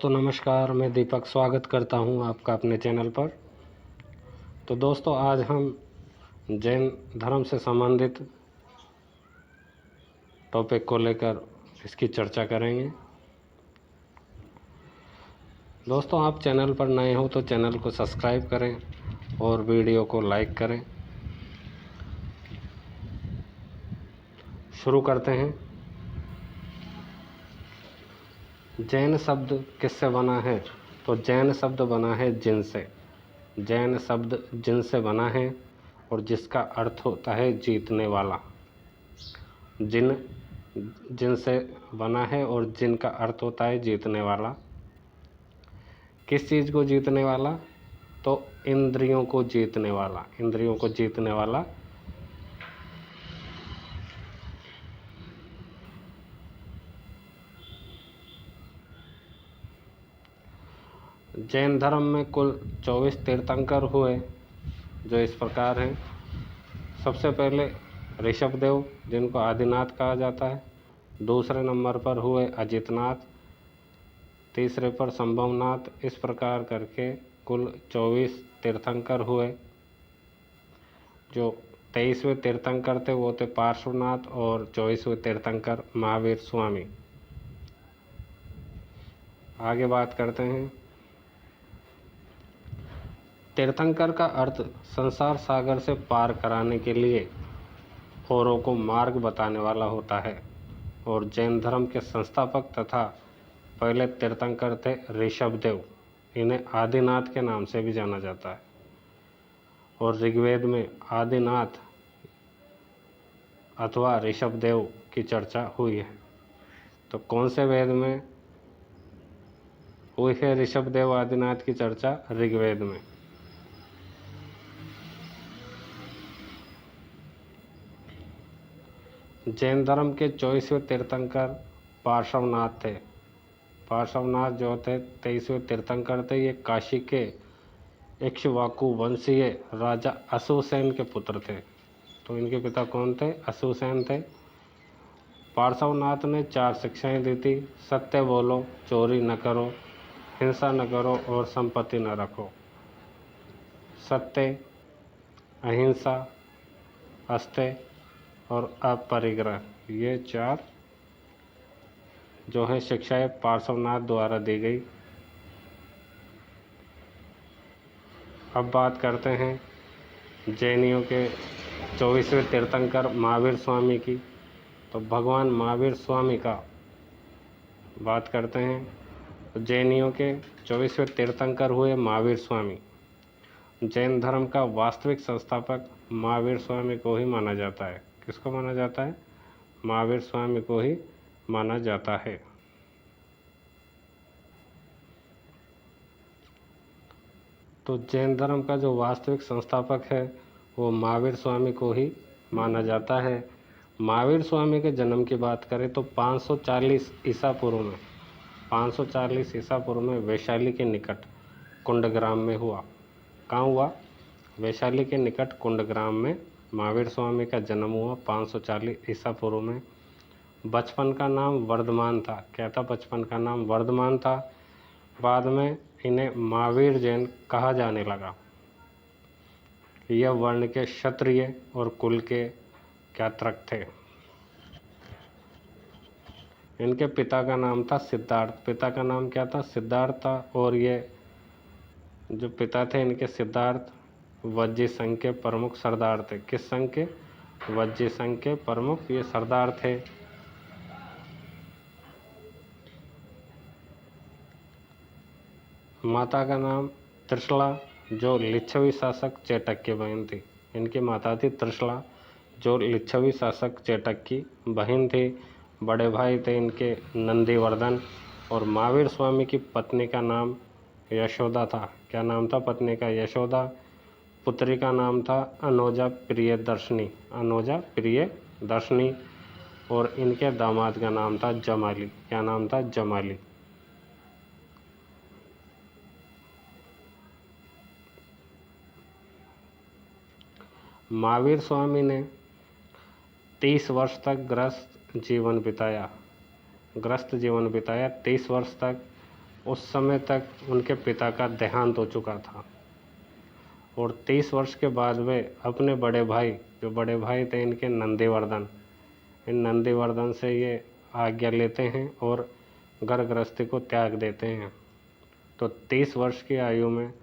दोस्तों नमस्कार, मैं दीपक स्वागत करता हूं आपका अपने चैनल पर। तो दोस्तों आज हम जैन धर्म से संबंधित टॉपिक को लेकर इसकी चर्चा करेंगे। दोस्तों आप चैनल पर नए हो तो चैनल को सब्सक्राइब करें और वीडियो को लाइक करें। शुरू करते हैं। जैन शब्द किससे बना है? तो जैन शब्द बना है जिन से। जैन शब्द जिन से बना है और जिसका अर्थ होता है जीतने वाला। जिन जिन से बना है और जिन का अर्थ होता है जीतने वाला। किस चीज़ को जीतने वाला? तो इंद्रियों को जीतने वाला। इंद्रियों को जीतने वाला। जैन धर्म में कुल 24 तीर्थंकर हुए, जो इस प्रकार हैं। सबसे पहले ऋषभदेव, जिनको आदिनाथ कहा जाता है। दूसरे नंबर पर हुए अजितनाथ, तीसरे पर संभवनाथ। इस प्रकार करके कुल 24 तीर्थंकर हुए। जो 23वें तीर्थंकर थे वो थे पार्श्वनाथ और 24वें तीर्थंकर महावीर स्वामी। आगे बात करते हैं। तीर्थंकर का अर्थ संसार सागर से पार कराने के लिए औरों को मार्ग बताने वाला होता है। और जैन धर्म के संस्थापक तथा पहले तीर्थंकर थे ऋषभदेव। इन्हें आदिनाथ के नाम से भी जाना जाता है। और ऋग्वेद में आदिनाथ अथवा ऋषभदेव की चर्चा हुई है। तो कौन से वेद में हुई है ऋषभदेव आदिनाथ की चर्चा? ऋग्वेद में। जैन धर्म के 24वें तीर्थंकर पार्श्वनाथ थे। पार्श्वनाथ जो थे 23वें तीर्थंकर थे। ये काशी के इक्ष्वाकु वंशीय राजा अशोकसेन के पुत्र थे। तो इनके पिता कौन थे? अशोकसेन थे। पार्श्वनाथ ने 4 शिक्षाएं दी थी। सत्य बोलो, चोरी न करो, हिंसा न करो और संपत्ति न रखो। सत्य, अहिंसा, अस्तेय और अपरिग्रह, ये 4 जो है शिक्षाएं पार्श्वनाथ द्वारा दी गई। अब बात करते हैं जैनियों के 24वें तीर्थंकर महावीर स्वामी की। तो भगवान महावीर स्वामी का बात करते हैं। तो जैनियों के 24वें तीर्थंकर हुए महावीर स्वामी। जैन धर्म का वास्तविक संस्थापक महावीर स्वामी को ही माना जाता है। किसको माना जाता है? महावीर स्वामी को ही माना जाता है। तो जैन धर्म का जो वास्तविक संस्थापक है वो महावीर स्वामी को ही माना जाता है। महावीर स्वामी के जन्म की बात करें तो 540 ईसा पूर्व में 540 ईसा पूर्व में वैशाली के निकट कुंडग्राम में हुआ। कहाँ हुआ? वैशाली के निकट कुंडग्राम में महावीर स्वामी का जन्म हुआ 540 ईसा पूर्व में। बचपन का नाम वर्धमान था। क्या था? बचपन का नाम वर्धमान था। बाद में इन्हें महावीर जैन कहा जाने लगा। यह वर्ण के क्षत्रिय और कुल के जातक थे। इनके पिता का नाम था सिद्धार्थ। पिता का नाम क्या था? सिद्धार्थ था। और ये जो पिता थे इनके सिद्धार्थ वज्जी संघ के प्रमुख सरदार थे। किस संघ के? वज्जी संघ के प्रमुख ये सरदार थे। माता का नाम त्रिशला, जो लिच्छवी शासक चेटक की बहन थी। इनकी माता थी त्रिशला, जो लिच्छवी शासक चेटक की बहन थी। बड़े भाई थे इनके नंदीवर्धन। और महावीर स्वामी की पत्नी का नाम यशोदा था। क्या नाम था पत्नी का? यशोदा। पुत्री का नाम था अनोजा प्रियदर्शनी। अनोजा प्रियदर्शनी। और इनके दामाद का नाम था जमाली। क्या नाम था? जमाली। महावीर स्वामी ने 30 वर्ष तक ग्रस्त जीवन बिताया। 30 वर्ष तक उस समय तक उनके पिता का देहांत हो चुका था और 30 वर्ष के बाद वे अपने बड़े भाई, जो बड़े भाई थे इनके नंदीवर्धन, इन नंदीवर्धन से ये आज्ञा लेते हैं और घर गृहस्थी को त्याग देते हैं। तो 30 वर्ष की आयु में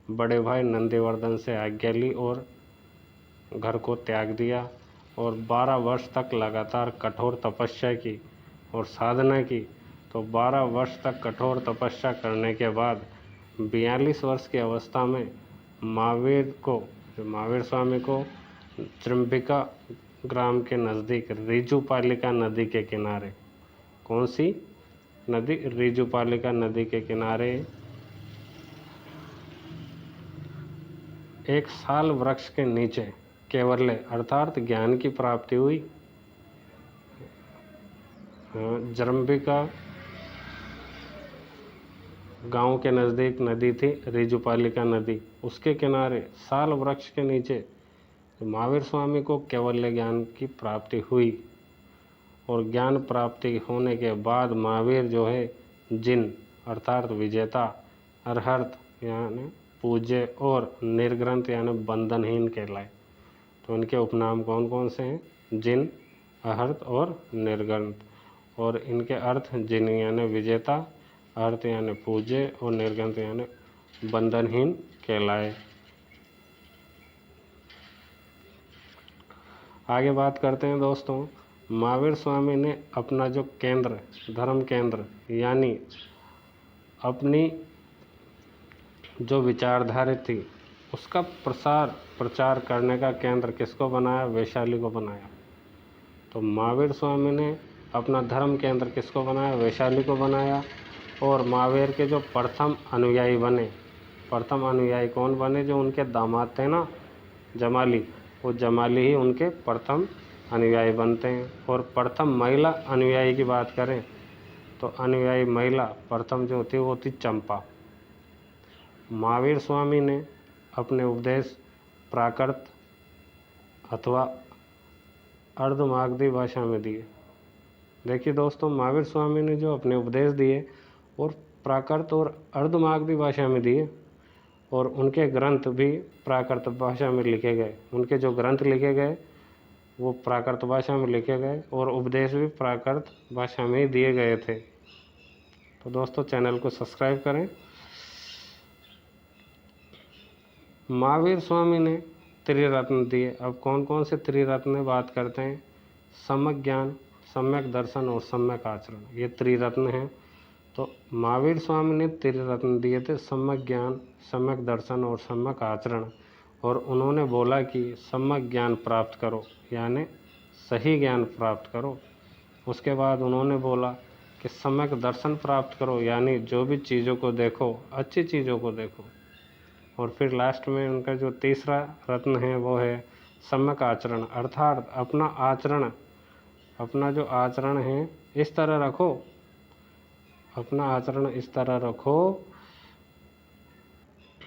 बड़े भाई नंदीवर्धन से आज्ञा ली और घर को त्याग दिया और 12 वर्ष तक लगातार कठोर तपस्या की और साधना की। तो 12 वर्ष तक कठोर तपस्या करने के बाद 42 वर्ष की अवस्था में महावीर स्वामी को त्र्यंबिका ग्राम के नज़दीक ऋजुपालिका नदी के किनारे, कौन सी नदी? ऋजुपालिका नदी के किनारे एक साल वृक्ष के नीचे कैवल्य अर्थात ज्ञान की प्राप्ति हुई। जरंबिका गांव के नज़दीक नदी थी ऋजुपालिका नदी, उसके किनारे साल वृक्ष के नीचे महावीर स्वामी को कैवल्य ज्ञान की प्राप्ति हुई और ज्ञान प्राप्ति होने के बाद महावीर जो है जिन अर्थात विजेता, अरहत यानी पूज्य और निर्ग्रंथ यानी बंधनहीन कहलाए। तो इनके उपनाम कौन कौन से हैं? जिन, अहर्त और निर्ग्रंथ। और इनके अर्थ जिन यानी विजेता, अर्थ यानी पूज्य और निर्ग्रंथ यानी बंधनहीन कहलाए। आगे बात करते हैं दोस्तों, महावीर स्वामी ने अपना जो केंद्र, धर्म केंद्र यानी अपनी जो विचारधारा थी उसका प्रचार करने का केंद्र किसको बनाया? वैशाली को बनाया। तो महावीर स्वामी ने अपना धर्म केंद्र किसको बनाया? वैशाली को बनाया। और महावीर के जो प्रथम अनुयायी बने, प्रथम अनुयायी कौन बने? जो उनके दामाद थे ना, जमाली, वो जमाली ही उनके प्रथम अनुयायी बनते हैं। और प्रथम महिला अनुयायी की बात करें तो अनुयायी महिला प्रथम जो थी वो थी चंपा। महावीर स्वामी ने अपने उपदेश प्राकृत अथवा अर्धमागधी भाषा में दिए। देखिए दोस्तों, महावीर स्वामी ने जो अपने उपदेश दिए और प्राकृत और अर्धमागधी भाषा में दिए और उनके ग्रंथ भी प्राकृत भाषा में लिखे गए। उनके जो ग्रंथ लिखे गए वो प्राकृत भाषा में लिखे गए और उपदेश भी प्राकृत भाषा में ही दिए गए थे। तो दोस्तों चैनल को सब्सक्राइब करें। महावीर स्वामी ने त्रिरत्न दिए। अब कौन कौन से त्रिरत्न बात करते हैं? सम्यक ज्ञान, सम्यक दर्शन और सम्यक आचरण, ये त्रिरत्न हैं। तो महावीर स्वामी ने त्रिरत्न दिए थे, सम्यक ज्ञान, सम्यक दर्शन और सम्यक आचरण। और उन्होंने बोला कि सम्यक ज्ञान प्राप्त करो यानी सही ज्ञान प्राप्त करो। उसके बाद उन्होंने बोला कि सम्यक दर्शन प्राप्त करो यानी जो भी चीज़ों को देखो अच्छी चीज़ों को देखो। और फिर लास्ट में उनका जो तीसरा रत्न है वो है सम्यक आचरण, अर्थात अपना आचरण, अपना जो आचरण है इस तरह रखो, अपना आचरण इस तरह रखो,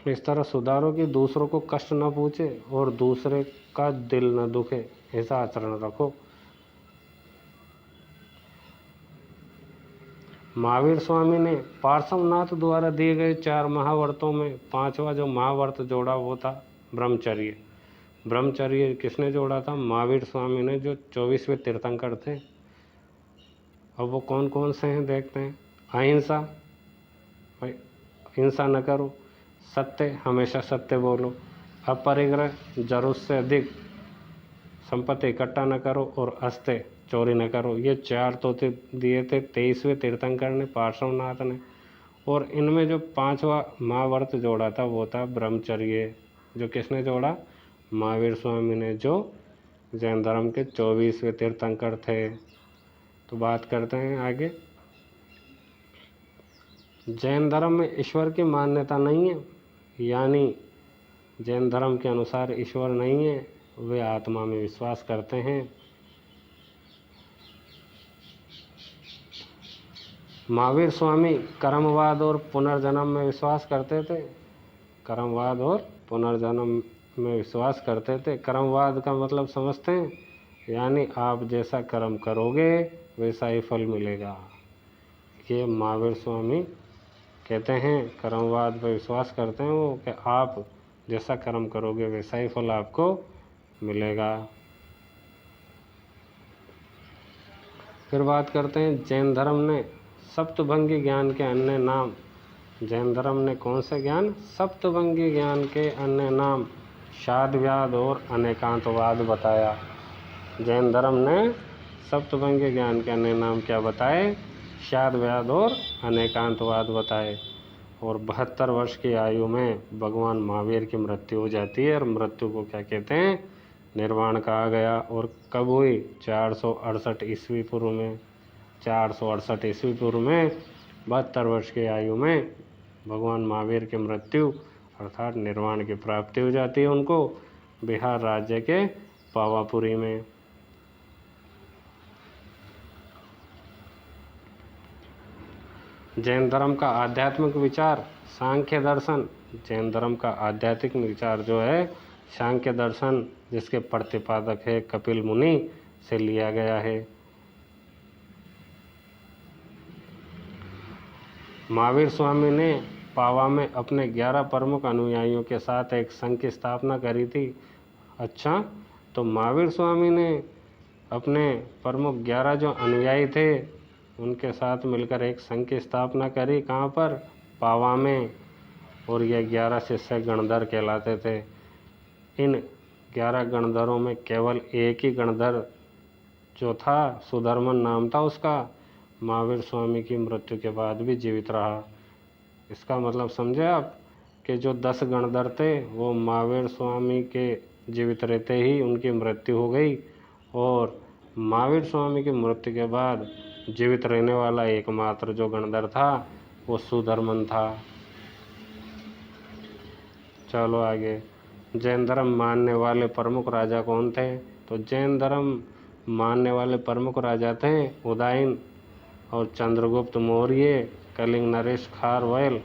इस तरह सुधारो कि दूसरों को कष्ट न पहुँचे और दूसरे का दिल न दुखे, ऐसा आचरण रखो। महावीर स्वामी ने पार्श्वनाथ द्वारा दिए गए 4 महाव्रतों में 5वां जो महाव्रत जोड़ा वो था ब्रह्मचर्य। ब्रह्मचर्य किसने जोड़ा था? महावीर स्वामी ने, जो 24वें तीर्थंकर थे। अब वो कौन कौन से हैं देखते हैं। अहिंसा, भाई हिंसा न करो। सत्य, हमेशा सत्य बोलो। अपरिग्रह, जरूरत से अधिक संपत्ति इकट्ठा न करो। और अस्त्य, चोरी न करो। ये 4 तो दिए थे 23वें तीर्थंकर ने, पार्श्वनाथ ने। और इनमें जो 5वां महाव्रत जोड़ा था वो था ब्रह्मचर्य, जो किसने जोड़ा? महावीर स्वामी ने, जो जैन धर्म के 24वें तीर्थंकर थे। तो बात करते हैं आगे। जैन धर्म में ईश्वर की मान्यता नहीं है, यानी जैन धर्म के अनुसार ईश्वर नहीं है, वे आत्मा में विश्वास करते हैं। महावीर स्वामी कर्मवाद और पुनर्जन्म में विश्वास करते थे। कर्मवाद और पुनर्जन्म में विश्वास करते थे। कर्मवाद का मतलब समझते हैं? यानी आप जैसा कर्म करोगे वैसा ही फल मिलेगा। ये महावीर स्वामी कहते हैं कर्मवाद पर विश्वास करते हैं वो कि आप जैसा कर्म करोगे वैसा ही फल आपको मिलेगा। फिर बात करते हैं जैन धर्म ने सप्तभंगी ज्ञान के अन्य नाम। जैन धर्म ने कौन से ज्ञान? सप्तभंगी ज्ञान के अन्य नाम शाद्व्याद और अनेकांतवाद बताया। जैन धर्म ने सप्तभंगी ज्ञान के अन्य नाम क्या बताए? शाद्व्याद और अनेकांतवाद बताए। और 72 वर्ष की आयु में भगवान महावीर की मृत्यु हो जाती है और मृत्यु को क्या कहते हैं? निर्वाण कहा गया। और कब हुई? 468 ईस्वी पूर्व में। 468 ईस्वी पूर्व में 72 वर्ष की आयु में भगवान महावीर की मृत्यु अर्थात निर्वाण की प्राप्ति हो जाती है उनको बिहार राज्य के पावापुरी में। जैन धर्म का आध्यात्मिक विचार सांख्य दर्शन। जैन धर्म का आध्यात्मिक विचार जो है सांख्य दर्शन, जिसके प्रतिपादक है कपिल मुनि, से लिया गया है। महावीर स्वामी ने पावा में अपने 11 प्रमुख अनुयायियों के साथ एक संघ की स्थापना करी थी। अच्छा, तो महावीर स्वामी ने अपने प्रमुख 11 जो अनुयायी थे उनके साथ मिलकर एक संघ की स्थापना करी। कहाँ पर? पावा में। और ये 11 शिष्य गणधर कहलाते थे। इन 11 गणधरों में केवल एक ही गणधर जो था, सुधर्मन नाम था उसका, महावीर स्वामी की मृत्यु के बाद भी जीवित रहा। इसका मतलब समझे आप कि जो 10 गणधर थे वो महावीर स्वामी के जीवित रहते ही उनकी मृत्यु हो गई और महावीर स्वामी की मृत्यु के बाद जीवित रहने वाला एकमात्र जो गणधर था वो सुधर्मन था। चलो आगे। जैन धर्म मानने वाले प्रमुख राजा कौन थे? तो जैन धर्म मानने वाले प्रमुख राजा थे उदयन और चंद्रगुप्त मौर्य, कलिंग नरेश खारवेल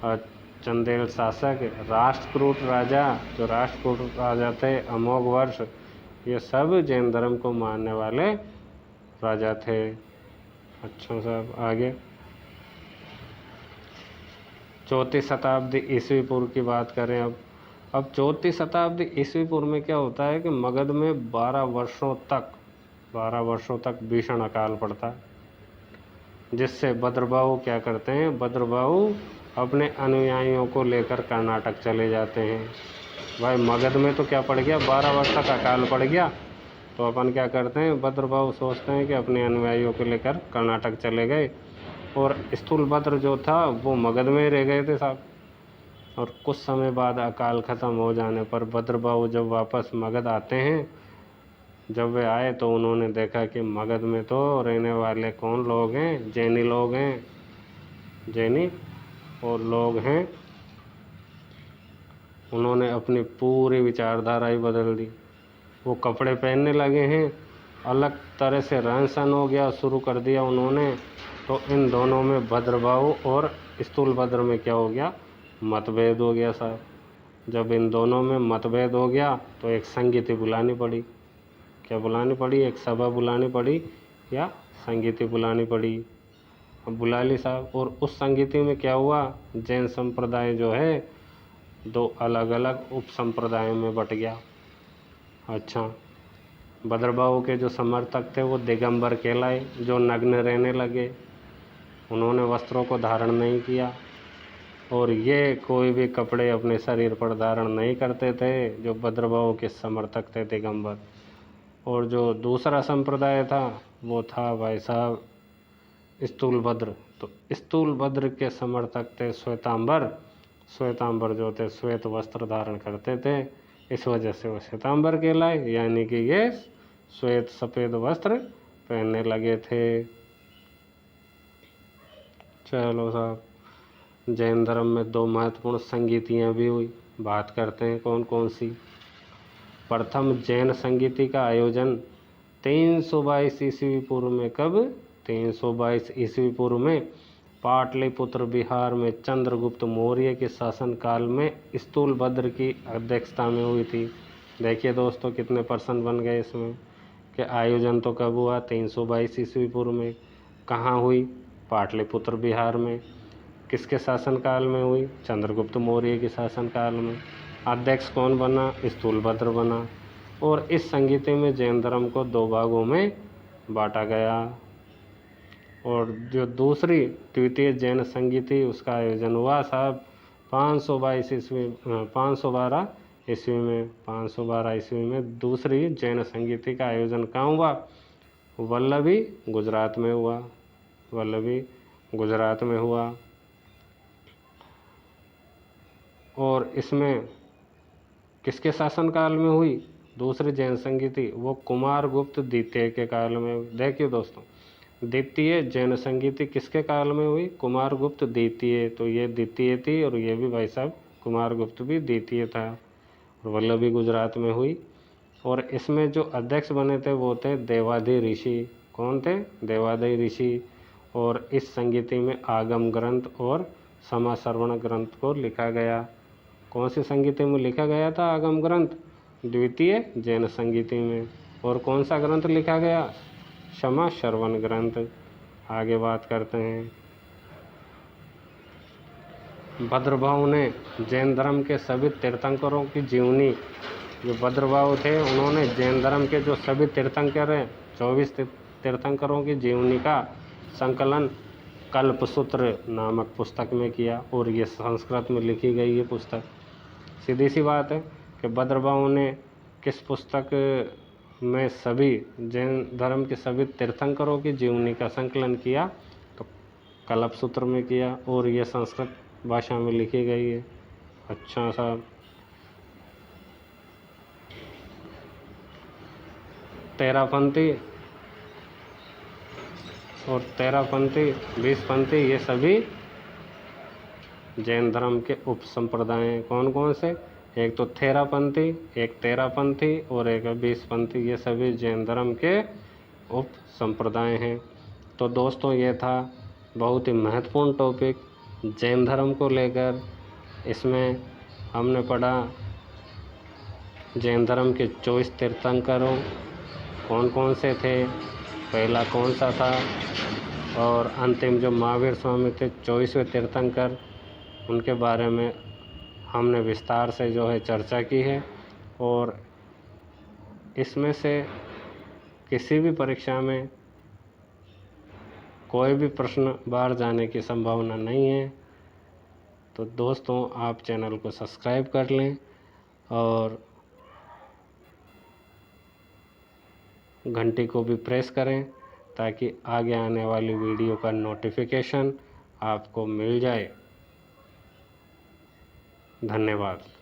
और चंदेल शासक, राष्ट्रकूट राजा, जो राष्ट्रकूट राजा थे अमोघ वर्ष, ये सब जैन धर्म को मानने वाले राजा थे। अच्छा साहब आगे। 4वीं शताब्दी ईस्वी पूर्व की बात करें अब 4वीं शताब्दी ईस्वी पूर्व में क्या होता है कि मगध में 12 वर्षों तक भीषण अकाल पड़ता है, जिससे भद्रबाहु क्या करते हैं? भद्रबाहु अपने अनुयायियों को लेकर कर्नाटक चले जाते हैं। भाई मगध में तो क्या पड़ गया? 12 वर्ष तक अकाल पड़ गया, तो अपन क्या करते हैं? भद्रबाहु सोचते हैं कि अपने अनुयायियों को लेकर कर्नाटक चले गए और स्थूलभद्र जो था वो मगध में रह गए थे साहब। और कुछ समय बाद अकाल ख़त्म हो जाने पर भद्रबाहु जब वापस मगध आते हैं, जब वे आए तो उन्होंने देखा कि मगध में तो रहने वाले कौन लोग हैं? जैनी लोग हैं, जैनी और लोग हैं। उन्होंने अपनी पूरी विचारधारा ही बदल दी। वो कपड़े पहनने लगे हैं, अलग तरह से रहन सहन हो गया, शुरू कर दिया उन्होंने। तो इन दोनों में भद्रबाहु और स्थूलभद्र में क्या हो गया? मतभेद हो गया साहब। जब इन दोनों में मतभेद हो गया तो एक संगीति बुलानी पड़ी। क्या बुलानी पड़ी? एक सभा बुलानी पड़ी या संगीति बुलानी पड़ी। अब बुला ली साहब। और उस संगीति में क्या हुआ? जैन संप्रदाय जो है 2 अलग अलग उप संप्रदायों में बट गया। अच्छा, भद्रबाहु के जो समर्थक थे वो दिगंबर कहलाए, जो नग्न रहने लगे, उन्होंने वस्त्रों को धारण नहीं किया और ये कोई भी कपड़े अपने शरीर पर धारण नहीं करते थे, जो भद्रबाहु के समर्थक थे दिगंबर। और जो दूसरा संप्रदाय था वो था भाई साहब स्थूलभद्र। तो स्थूलभद्र के समर्थक थे श्वेतांबर। श्वेतांबर जो थे श्वेत वस्त्र धारण करते थे, इस वजह से वो श्वेतांबर कहलाए, यानी कि ये श्वेत सफ़ेद वस्त्र पहनने लगे थे। चलो साहब, जैन धर्म में 2 महत्वपूर्ण संगीतियाँ भी हुई। बात करते हैं कौन कौन सी। प्रथम जैन संगीति का आयोजन 322 ईस्वी पूर्व में। कब? 322 ईस्वी पूर्व में पाटलिपुत्र बिहार में चंद्रगुप्त मौर्य के शासनकाल में स्थूलभद्र की अध्यक्षता में हुई थी। देखिए दोस्तों कितने पर्सन बन गए इसमें कि आयोजन तो कब हुआ? 322 ईस्वी पूर्व में। कहाँ हुई? पाटलिपुत्र बिहार में। किसके शासनकाल में हुई? चंद्रगुप्त मौर्य के शासनकाल में। अध्यक्ष कौन बना? स्थूलभद्र बना। और इस संगीति में जैन धर्म को 2 भागों में बांटा गया। और जो दूसरी द्वितीय जैन संगीति उसका आयोजन हुआ साहब 512 ईस्वी में 512 ईस्वी में दूसरी जैन संगीति का आयोजन कहाँ हुआ? वल्लभी गुजरात में हुआ। वल्लभी गुजरात में हुआ। और इसमें किसके शासनकाल में हुई दूसरी जैन संगीति? वो कुमारगुप्त द्वितीय के काल में। देखिए दोस्तों, द्वितीय जैन संगीति किसके काल में हुई? कुमारगुप्त द्वितीय। तो ये द्वितीय थी और ये भी भाई साहब कुमारगुप्त भी द्वितीय था। और वल्लभी गुजरात में हुई। और इसमें जो अध्यक्ष बने थे वो थे देवादि ऋषि। कौन थे? देवादि ऋषि। और इस संगीति में आगम ग्रंथ और समाश्रवण ग्रंथ को लिखा गया। कौन सी संगीति में लिखा गया था आगम ग्रंथ? द्वितीय जैन संगीति में। और कौन सा ग्रंथ लिखा गया? समाश्रवण ग्रंथ। आगे बात करते हैं। भद्रभाव ने जैन धर्म के सभी तीर्थंकरों की जीवनी, जो भद्रभाव थे उन्होंने जैन धर्म के जो सभी तीर्थंकर हैं 24 तीर्थंकरों की जीवनी का संकलन कल्पसूत्र नामक पुस्तक में किया। और ये संस्कृत में लिखी गई ये पुस्तक। सीधी सी बात है कि भद्रभाव ने किस पुस्तक में सभी जैन धर्म के सभी तीर्थंकरों की जीवनी का संकलन किया? तो कल्पसूत्र में किया। और ये संस्कृत भाषा में लिखी गई है। अच्छा साहब, 13पंथी और 13पंथी 20पंथी ये सभी जैन धर्म के उप संप्रदाय हैं। कौन कौन से? एक तो 13पंथी, एक 13पंथी और एक 20पंथी। ये सभी जैन धर्म के उप संप्रदाय हैं। तो दोस्तों ये था बहुत ही महत्वपूर्ण टॉपिक जैन धर्म को लेकर। इसमें हमने पढ़ा जैन धर्म के 24 तीर्थंकरों कौन कौन से थे, पहला कौन सा था, और अंतिम जो महावीर स्वामी थे 24वें तीर्थंकर, उनके बारे में हमने विस्तार से जो है चर्चा की है। और इसमें से किसी भी परीक्षा में कोई भी प्रश्न बाहर जाने की संभावना नहीं है। तो दोस्तों आप चैनल को सब्सक्राइब कर लें और घंटी को भी प्रेस करें ताकि आगे आने वाली वीडियो का नोटिफिकेशन आपको मिल जाए। धन्यवाद।